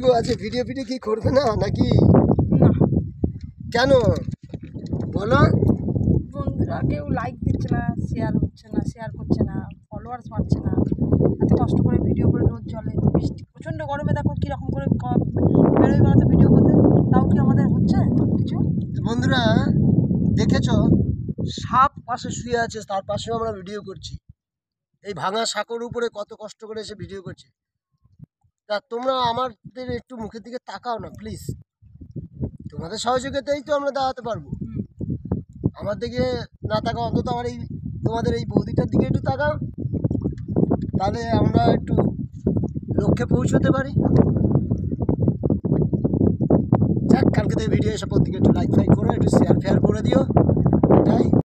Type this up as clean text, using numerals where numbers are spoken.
গো আছে ভিডিও কি করবে না নাকি? না কেন বলো? বন্ধুরা কেউ লাইক দিচ্ছে না, শেয়ার হচ্ছে না, শেয়ার করছে না, ফলোয়ার্স বাড়ছে না। এত কষ্ট করে ভিডিও করে রোদ জলে বৃষ্টি প্রচণ্ড গরমে দেখো কীরকম করে বেরোই বেড়াতে ভিডিও করতে, তাও কি আমাদের হচ্ছে কিছু? বন্ধুরা দেখেছো সাপ পাশে শুয়ে আছে, তার পাশেও আমরা ভিডিও করছি। এই ভাঙা সাঁকোর উপরে কত কষ্ট করে এসে ভিডিও করছে। তা তোমরা আমাদের একটু মুখের দিকে তাকাও না প্লিজ। তোমাদের সহযোগিতাই তো আমরা দাঁড়াতে পারবো। আমার দিকে না তাকাও, অন্তত আমার এই তোমাদের এই বৌদিটার দিকে একটু তাকাও, তাহলে আমরা একটু লক্ষ্যে পৌঁছতে পারি। যাক, কালকে থেকে ভিডিও এসে প্রত্যেকে একটু লাইক ফাইক করো, একটু শেয়ার ফেয়ার করে দিও।